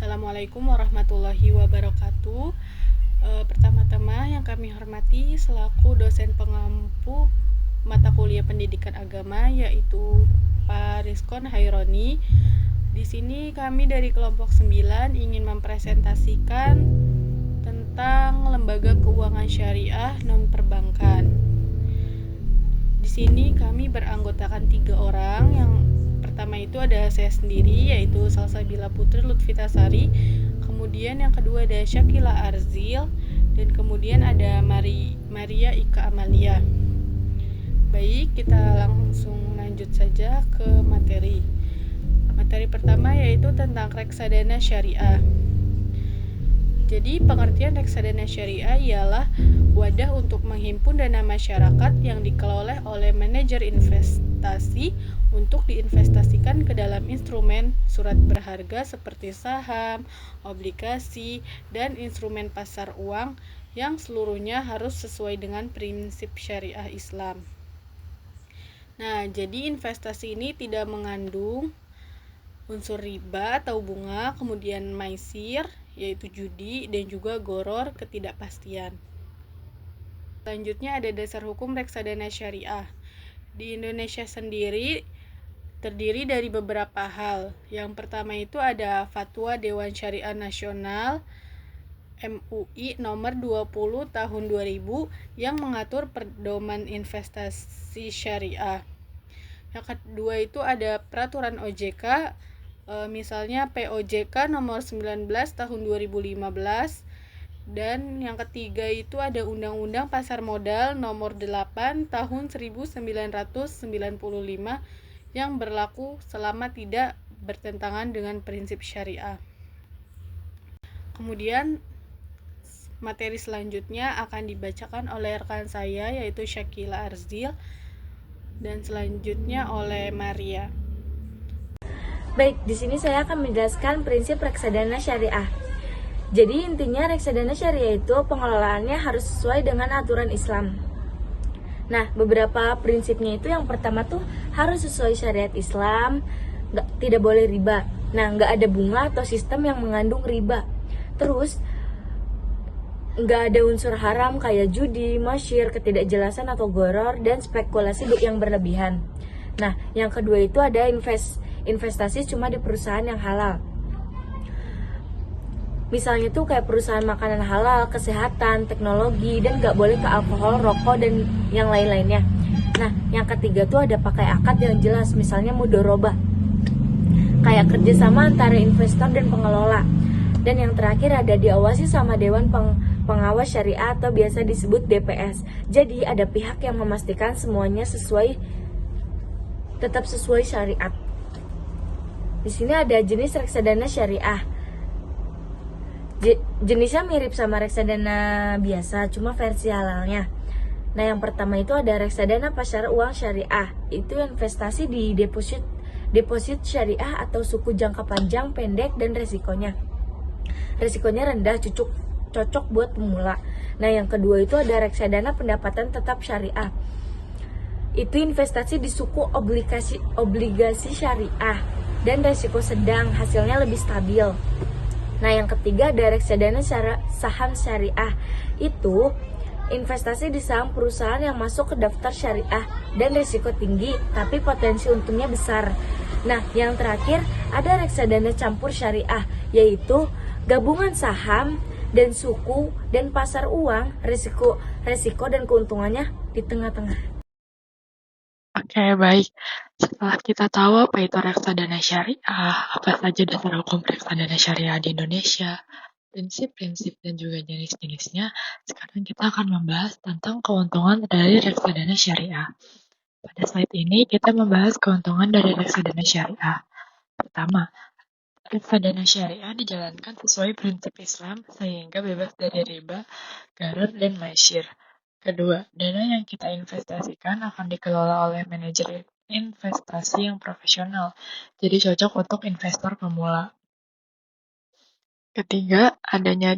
Assalamualaikum warahmatullahi wabarakatuh. Pertama-tama yang kami hormati selaku dosen pengampu mata kuliah pendidikan agama yaitu Pak Rizkon Haironi. Di sini kami dari kelompok 9 ingin mempresentasikan tentang lembaga keuangan syariah non perbankan. Di sini kami beranggotakan 3 orang. Yang pertama itu ada saya sendiri yaitu Salsabila Putri Lutfitasari, kemudian yang kedua ada Syakila Arzil, dan kemudian ada Maria Ika Amalia. Baik, kita langsung lanjut saja ke materi. Materi pertama yaitu tentang reksadana syariah. Jadi pengertian reksadana syariah ialah wadah untuk menghimpun dana masyarakat yang dikelola oleh manajer investasi untuk diinvestasikan ke dalam instrumen surat berharga seperti saham, obligasi, dan instrumen pasar uang yang seluruhnya harus sesuai dengan prinsip syariah Islam. Nah, jadi investasi ini tidak mengandung unsur riba atau bunga, kemudian maisir, yaitu judi, dan juga goror, ketidakpastian. Selanjutnya ada dasar hukum reksadana syariah. Di Indonesia sendiri terdiri dari beberapa hal. Yang pertama itu ada Fatwa Dewan Syariah Nasional MUI nomor 20 tahun 2000 yang mengatur pedoman investasi syariah. Yang kedua itu ada peraturan OJK, misalnya POJK nomor 19 tahun 2015, dan yang ketiga itu ada Undang-Undang Pasar Modal nomor 8 tahun 1995 yang berlaku selama tidak bertentangan dengan prinsip syariah. Kemudian materi selanjutnya akan dibacakan oleh rekan saya yaitu Syakila Arzil, dan selanjutnya oleh Maria. Baik, di sini saya akan menjelaskan prinsip reksadana syariah. Jadi intinya reksadana syariah itu pengelolaannya harus sesuai dengan aturan Islam. Nah, beberapa prinsipnya itu yang pertama tuh harus sesuai syariat Islam, tidak boleh riba. Nah, nggak ada bunga atau sistem yang mengandung riba. Terus nggak ada unsur haram kayak judi, masyir, ketidakjelasan atau goror, dan spekulasi yang berlebihan. Nah, yang kedua itu ada investasi cuma di perusahaan yang halal. Misalnya tuh kayak perusahaan makanan halal, kesehatan, teknologi, dan nggak boleh ke alkohol, rokok, dan yang lain-lainnya. Nah, yang ketiga tuh ada pakai akad yang jelas, misalnya mudharabah, kayak kerjasama antara investor dan pengelola. Dan yang terakhir ada diawasi sama Dewan Pengawas Syariah atau biasa disebut DPS. Jadi ada pihak yang memastikan semuanya tetap sesuai syariat. Di sini ada jenis reksadana syariah. Jenisnya mirip sama reksadana biasa, cuma versi halalnya. Nah, yang pertama itu ada reksadana pasar uang syariah. Itu investasi di deposit syariah atau suku jangka panjang, pendek, dan resikonya rendah, cocok buat pemula. Nah, yang kedua itu ada reksadana pendapatan tetap syariah. Itu investasi di suku obligasi syariah dan resiko sedang, hasilnya lebih stabil. Nah, yang ketiga ada reksadana saham syariah. Itu investasi di saham perusahaan yang masuk ke daftar syariah dan risiko tinggi tapi potensi untungnya besar. Nah, yang terakhir ada reksadana campur syariah, yaitu gabungan saham dan suku dan pasar uang, risiko dan keuntungannya di tengah-tengah. Oke, baik. Setelah kita tahu apa itu reksadana syariah, apa saja dasar hukum reksadana syariah di Indonesia, prinsip-prinsip dan juga jenis-jenisnya, sekarang kita akan membahas tentang keuntungan dari reksadana syariah. Pada slide ini, kita membahas keuntungan dari reksadana syariah. Pertama, reksadana syariah dijalankan sesuai prinsip Islam sehingga bebas dari riba, gharar, dan maisir. Kedua, dana yang kita investasikan akan dikelola oleh manajer investasi yang profesional, jadi cocok untuk investor pemula. Ketiga, adanya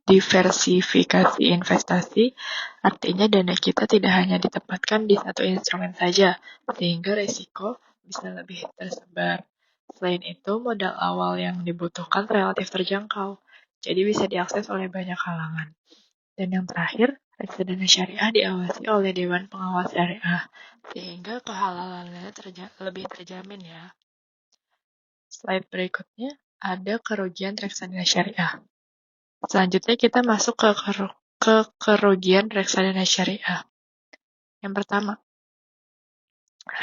diversifikasi investasi, artinya dana kita tidak hanya ditempatkan di satu instrumen saja, sehingga risiko bisa lebih tersebar. Selain itu, modal awal yang dibutuhkan relatif terjangkau, jadi bisa diakses oleh banyak kalangan. Dan yang terakhir, reksadana syariah diawasi oleh Dewan Pengawas Syariah, sehingga kehalalannya lebih terjamin ya. Slide berikutnya, ada kerugian reksadana syariah. Selanjutnya kita masuk ke kerugian reksadana syariah. Yang pertama,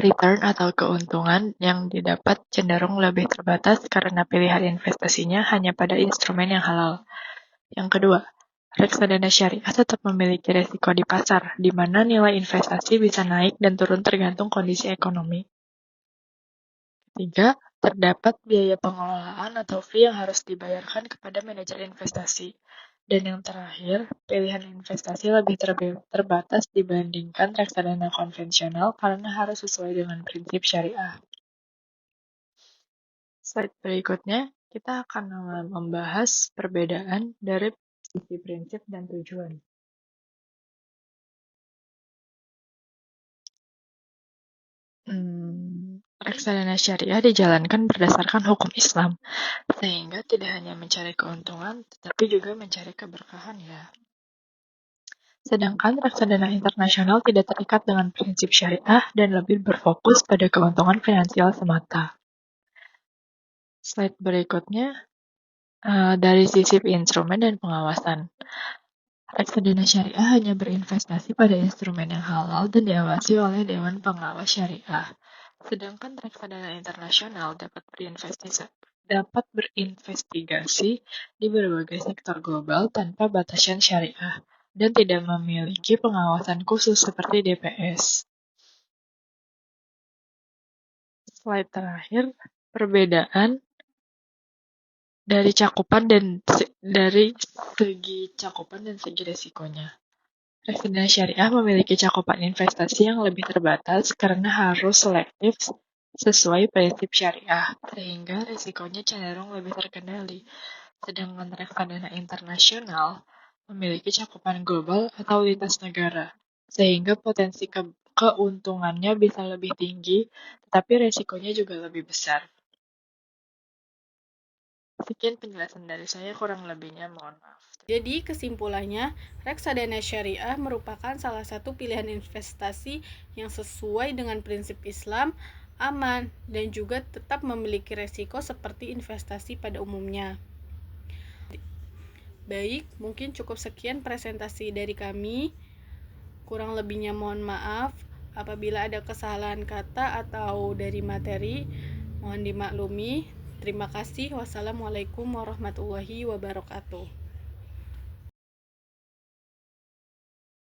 return atau keuntungan yang didapat cenderung lebih terbatas karena pilihan investasinya hanya pada instrumen yang halal. Yang kedua, reksadana syariah tetap memiliki resiko di pasar, di mana nilai investasi bisa naik dan turun tergantung kondisi ekonomi. Ketiga, terdapat biaya pengelolaan atau fee yang harus dibayarkan kepada manajer investasi. Dan yang terakhir, pilihan investasi lebih terbatas dibandingkan reksadana konvensional karena harus sesuai dengan prinsip syariah. Slide berikutnya, kita akan membahas perbedaan dari sisi prinsip dan tujuan. Reksadana syariah dijalankan berdasarkan hukum Islam, sehingga tidak hanya mencari keuntungan, tetapi juga mencari keberkahan ya. Sedangkan reksadana internasional tidak terikat dengan prinsip syariah dan lebih berfokus pada keuntungan finansial semata. Slide berikutnya, dari sisi instrumen dan pengawasan. Reksadana syariah hanya berinvestasi pada instrumen yang halal dan diawasi oleh Dewan Pengawas Syariah. Sedangkan reksadana internasional dapat berinvestigasi di berbagai sektor global tanpa batasan syariah dan tidak memiliki pengawasan khusus seperti DPS. Slide terakhir, perbedaan dari segi cakupan dan segi resikonya. Reksadana syariah memiliki cakupan investasi yang lebih terbatas karena harus selektif sesuai prinsip syariah, sehingga risikonya cenderung lebih terkendali. Sedangkan reksadana internasional memiliki cakupan global atau lintas negara, sehingga potensi keuntungannya bisa lebih tinggi, tetapi risikonya juga lebih besar. Sekian penjelasan dari saya, kurang lebihnya mohon maaf. Jadi kesimpulannya, reksadana syariah merupakan salah satu pilihan investasi yang sesuai dengan prinsip Islam, aman, dan juga tetap memiliki resiko seperti investasi pada umumnya. Baik, mungkin cukup sekian presentasi dari kami. Kurang lebihnya mohon maaf. Apabila ada kesalahan kata atau dari materi, mohon dimaklumi. Terima kasih. Wassalamualaikum warahmatullahi wabarakatuh.